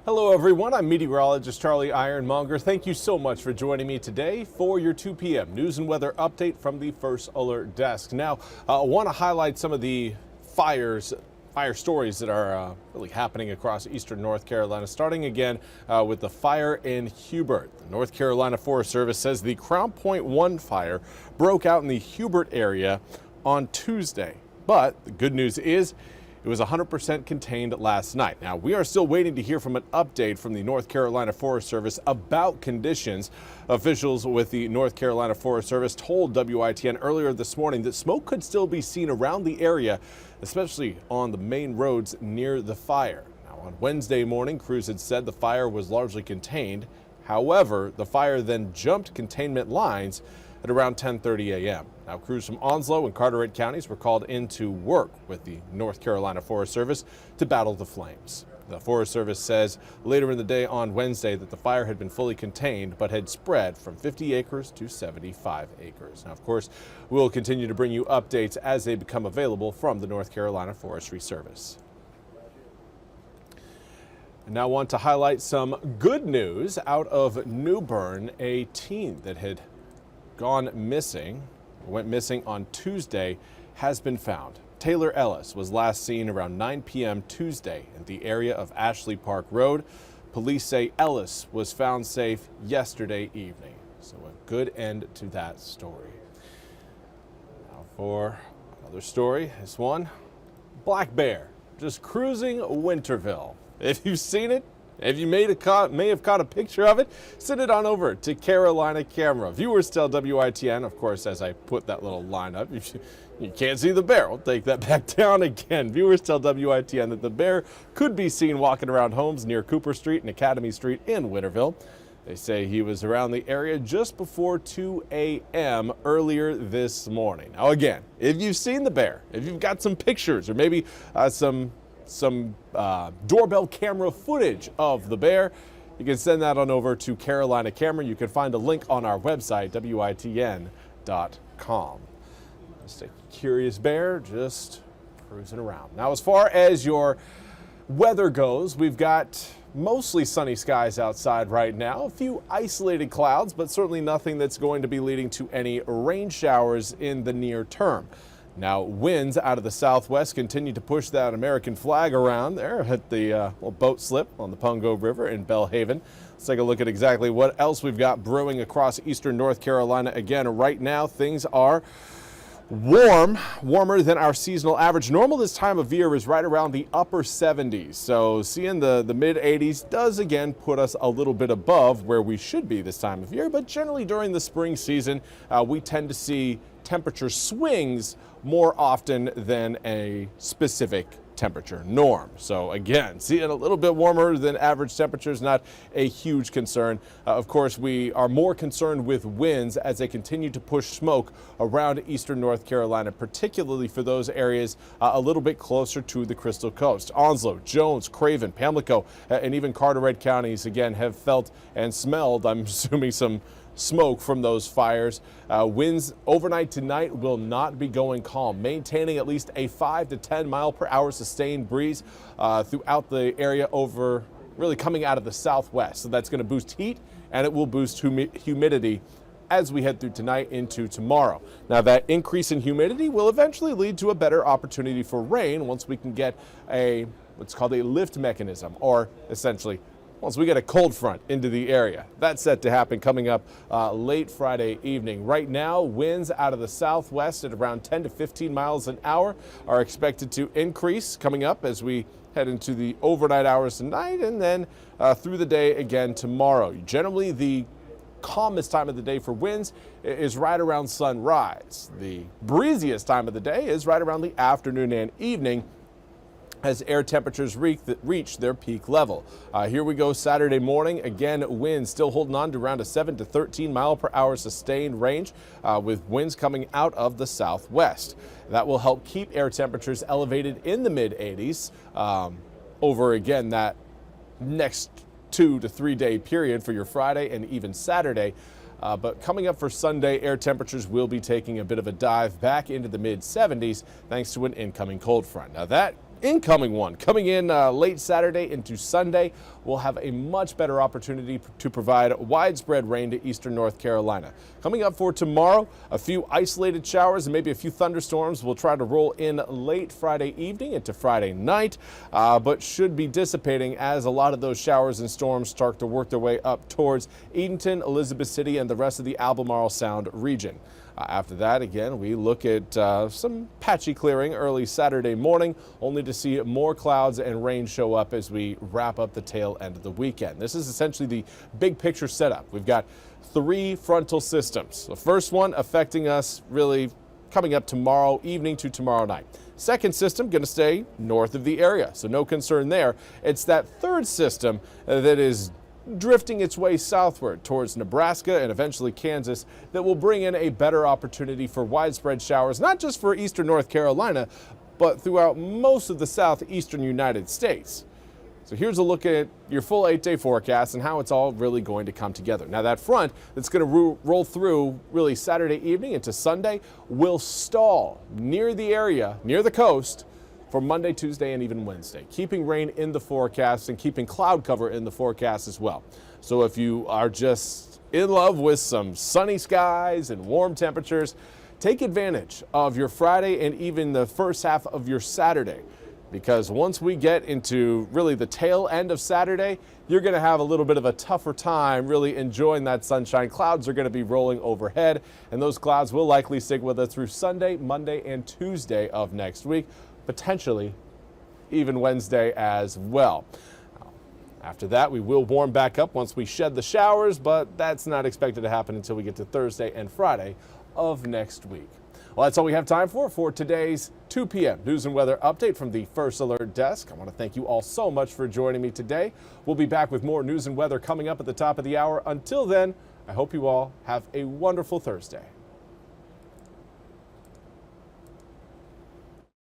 Hello everyone, I'm meteorologist Charlie Ironmonger. Thank you so much for joining me today for your 2 p.m. news and weather update from the First Alert Desk. Now, I want to highlight some of the fire stories that are really happening across eastern North Carolina, starting again with the fire in Hubert. The North Carolina Forest Service says the Crown Point 1 fire broke out in the Hubert area on Tuesday. But the good news is it was 100% contained last night. Now, we are still waiting to hear from an update from the North Carolina Forest Service about conditions. Officials with the North Carolina Forest Service told WITN earlier this morning that smoke could still be seen around the area, especially on the main roads near the fire. Now, on Wednesday morning, crews had said the fire was largely contained. However, the fire then jumped containment lines at around 10:30 a.m. Now, crews from Onslow and Carteret counties were called in to work with the North Carolina Forest Service to battle the flames. The Forest Service says later in the day on Wednesday that the fire had been fully contained but had spread from 50 acres to 75 acres. Now, of course, we'll continue to bring you updates as they become available from the North Carolina Forestry Service. And now I want to highlight some good news out of New Bern. A teen that had went missing on Tuesday has been found. Taylor Ellis was last seen around 9 p.m. Tuesday in the area of Ashley Park Road. Police say Ellis was found safe yesterday evening. So a good end to that story. Now for another story, this one, black bear just cruising Winterville. If you've seen it, if you may have caught a picture of it, send it on over to Carolina Camera. Viewers tell WITN, of course, as I put that little line up, you can't see the bear. We'll take that back down again. Viewers tell WITN that the bear could be seen walking around homes near Cooper Street and Academy Street in Winterville. They say he was around the area just before 2 a.m. earlier this morning. Now again, if you've seen the bear, if you've got some pictures or maybe some doorbell camera footage of the bear, you can send that on over to Carolina Camera. You can find a link on our website, WITN.com. Just a curious bear just cruising around. Now, as far as your weather goes, we've got mostly sunny skies outside right now. A few isolated clouds, but certainly nothing that's going to be leading to any rain showers in the near term. Now, winds out of the southwest continue to push that American flag around there at the little boat slip on the Pungo River in Belhaven. Let's take a look at exactly what else we've got brewing across eastern North Carolina. Again, right now things are warmer than our seasonal average. Normal this time of year is right around the upper 70s. So seeing the mid 80s does again put us a little bit above where we should be this time of year. But generally during the spring season, we tend to see temperature swings more often than a specific temperature norm. So again, seeing a little bit warmer than average temperatures, not a huge concern. Of course, we are more concerned with winds as they continue to push smoke around eastern North Carolina, particularly for those areas a little bit closer to the Crystal Coast. Onslow, Jones, Craven, Pamlico, and even Carteret counties again have felt and smelled, I'm assuming, some smoke from those fires. Winds overnight tonight will not be going calm, maintaining at least a 5 to 10 mile per hour sustained breeze throughout the area over really coming out of the southwest. So that's going to boost heat and it will boost humidity as we head through tonight into tomorrow. Now that increase in humidity will eventually lead to a better opportunity for rain once we can get what's called a lift mechanism, or essentially once we get a cold front into the area. That's set to happen coming up late Friday evening. Right now, winds out of the southwest at around 10 to 15 miles an hour are expected to increase coming up as we head into the overnight hours tonight and then through the day again tomorrow. Generally, the calmest time of the day for winds is right around sunrise. The breeziest time of the day is right around the afternoon and evening, as air temperatures reach their peak level. Here we go Saturday morning. Again, winds still holding on to around a 7 to 13 mile per hour sustained range with winds coming out of the southwest. That will help keep air temperatures elevated in the mid 80s over again that next 2 to 3 day period for your Friday and even Saturday. But coming up for Sunday, air temperatures will be taking a bit of a dive back into the mid 70s thanks to an incoming cold front. Now that incoming one coming in late Saturday into Sunday will have a much better opportunity to provide widespread rain to eastern North Carolina. Coming up for tomorrow, a few isolated showers and maybe a few thunderstorms will try to roll in late Friday evening into Friday night, but should be dissipating as a lot of those showers and storms start to work their way up towards Edenton, Elizabeth City, and the rest of the Albemarle Sound region. After that, again, we look at some patchy clearing early Saturday morning, only to see more clouds and rain show up as we wrap up the tail end of the weekend. This is essentially the big picture setup. We've got 3 frontal systems. The first one affecting us really coming up tomorrow evening to tomorrow night. Second system going to stay north of the area, so no concern there. It's that third system that is drifting its way southward towards Nebraska and eventually Kansas that will bring in a better opportunity for widespread showers, not just for eastern North Carolina, but throughout most of the southeastern United States. So here's a look at your full 8-day forecast and how it's all really going to come together. Now that front that's going to roll through really Saturday evening into Sunday will stall near the area, near the coast, for Monday, Tuesday, and even Wednesday, keeping rain in the forecast and keeping cloud cover in the forecast as well. So if you are just in love with some sunny skies and warm temperatures, take advantage of your Friday and even the first half of your Saturday, because once we get into really the tail end of Saturday, you're going to have a little bit of a tougher time really enjoying that sunshine. Clouds are going to be rolling overhead, and those clouds will likely stick with us through Sunday, Monday, and Tuesday of next week, potentially even Wednesday as well. After that, we will warm back up once we shed the showers, but that's not expected to happen until we get to Thursday and Friday of next week. Well, that's all we have time for today's 2 p.m. news and weather update from the First Alert Desk. I want to thank you all so much for joining me today. We'll be back with more news and weather coming up at the top of the hour. Until then, I hope you all have a wonderful Thursday.